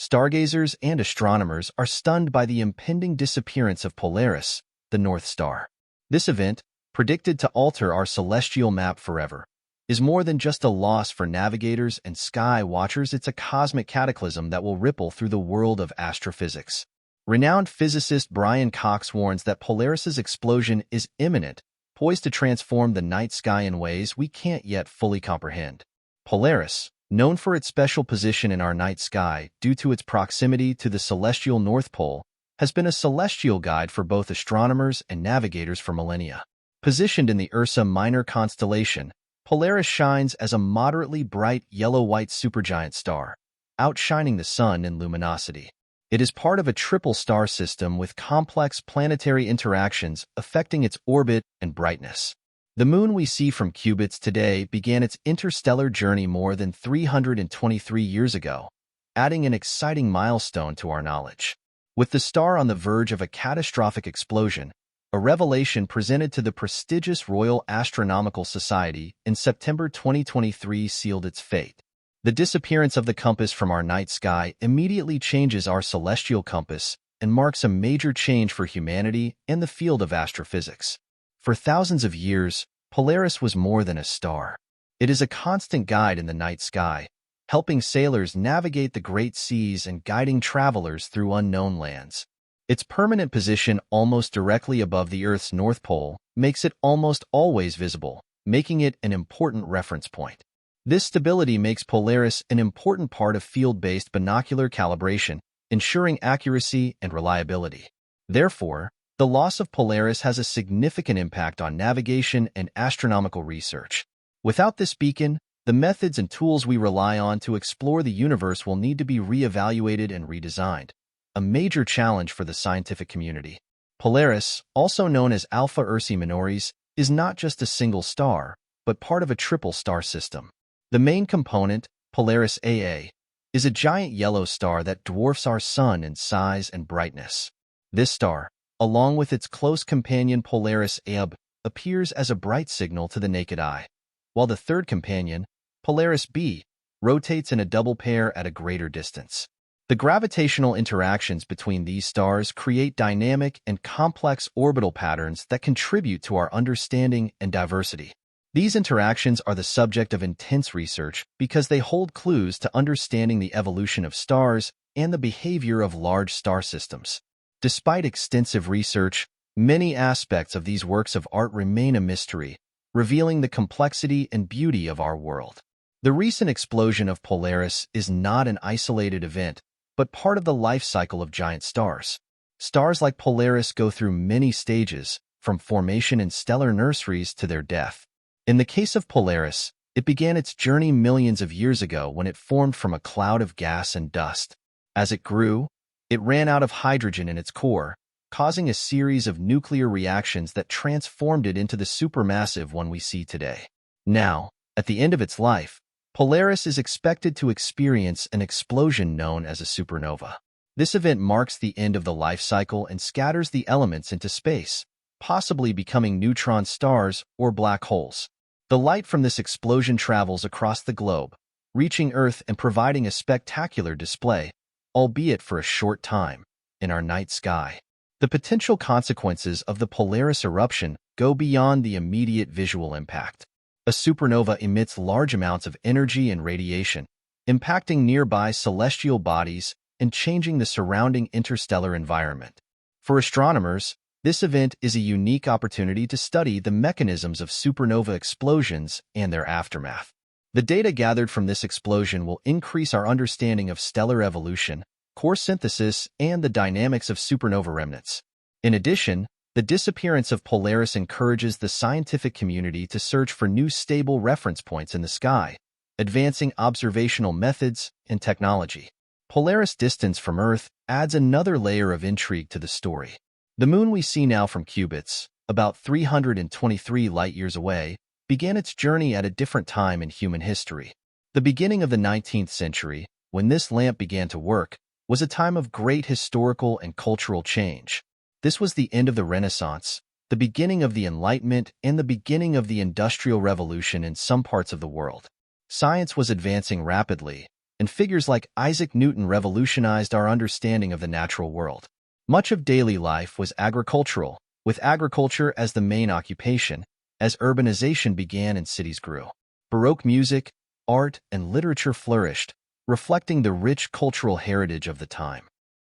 Stargazers and astronomers are stunned by the impending disappearance of Polaris, the North Star. This event, predicted to alter our celestial map forever, is more than just a loss for navigators and sky watchers. It's a cosmic cataclysm that will ripple through the world of astrophysics. Renowned physicist Brian Cox warns that Polaris's explosion is imminent, poised to transform the night sky in ways we can't yet fully comprehend. Polaris, known for its special position in our night sky due to its proximity to the celestial North Pole, has been a celestial guide for both astronomers and navigators for millennia. Positioned in the Ursa Minor constellation, Polaris shines as a moderately bright yellow-white supergiant star, outshining the Sun in luminosity. It is part of a triple star system with complex planetary interactions affecting its orbit and brightness. The Moon we see from Cubits today began its interstellar journey more than 323 years ago, adding an exciting milestone to our knowledge. With the star on the verge of a catastrophic explosion, a revelation presented to the prestigious Royal Astronomical Society in September 2023 sealed its fate. The disappearance of the compass from our night sky immediately changes our celestial compass and marks a major change for humanity and the field of astrophysics. For thousands of years, Polaris was more than a star. It is a constant guide in the night sky, helping sailors navigate the great seas and guiding travelers through unknown lands. Its permanent position almost directly above the Earth's North Pole makes it almost always visible, making it an important reference point. This stability makes Polaris an important part of field-based binocular calibration, ensuring accuracy and reliability. Therefore, the loss of Polaris has a significant impact on navigation and astronomical research. Without this beacon, the methods and tools we rely on to explore the universe will need to be re-evaluated and redesigned, a major challenge for the scientific community. Polaris, also known as Alpha Ursae Minoris, is not just a single star, but part of a triple star system. The main component, Polaris AA, is a giant yellow star that dwarfs our Sun in size and brightness. This star, along with its close companion Polaris AB, appears as a bright signal to the naked eye, while the third companion, Polaris B, rotates in a double pair at a greater distance. The gravitational interactions between these stars create dynamic and complex orbital patterns that contribute to our understanding and diversity. These interactions are the subject of intense research because they hold clues to understanding the evolution of stars and the behavior of large star systems. Despite extensive research, many aspects of these works of art remain a mystery, revealing the complexity and beauty of our world. The recent explosion of Polaris is not an isolated event, but part of the life cycle of giant stars. Stars like Polaris go through many stages, from formation in stellar nurseries to their death. In the case of Polaris, it began its journey millions of years ago when it formed from a cloud of gas and dust. As it grew, it ran out of hydrogen in its core, causing a series of nuclear reactions that transformed it into the supermassive one we see today. Now, at the end of its life, Polaris is expected to experience an explosion known as a supernova. This event marks the end of the life cycle and scatters the elements into space, possibly becoming neutron stars or black holes. The light from this explosion travels across the globe, reaching Earth and providing a spectacular display, albeit for a short time, in our night sky. The potential consequences of the Polaris eruption go beyond the immediate visual impact. A supernova emits large amounts of energy and radiation, impacting nearby celestial bodies and changing the surrounding interstellar environment. For astronomers, this event is a unique opportunity to study the mechanisms of supernova explosions and their aftermath. The data gathered from this explosion will increase our understanding of stellar evolution, core synthesis, and the dynamics of supernova remnants. In addition, the disappearance of Polaris encourages the scientific community to search for new stable reference points in the sky, advancing observational methods and technology. Polaris' distance from Earth adds another layer of intrigue to the story. The Moon we see now from Cubits, about 323 light-years away, began its journey at a different time in human history. The beginning of the 19th century, when this lamp began to work, was a time of great historical and cultural change. This was the end of the Renaissance, the beginning of the Enlightenment, and the beginning of the Industrial Revolution in some parts of the world. Science was advancing rapidly, and figures like Isaac Newton revolutionized our understanding of the natural world. Much of daily life was agricultural, with agriculture as the main occupation, as urbanization began and cities grew. Baroque music, art, and literature flourished, reflecting the rich cultural heritage of the time.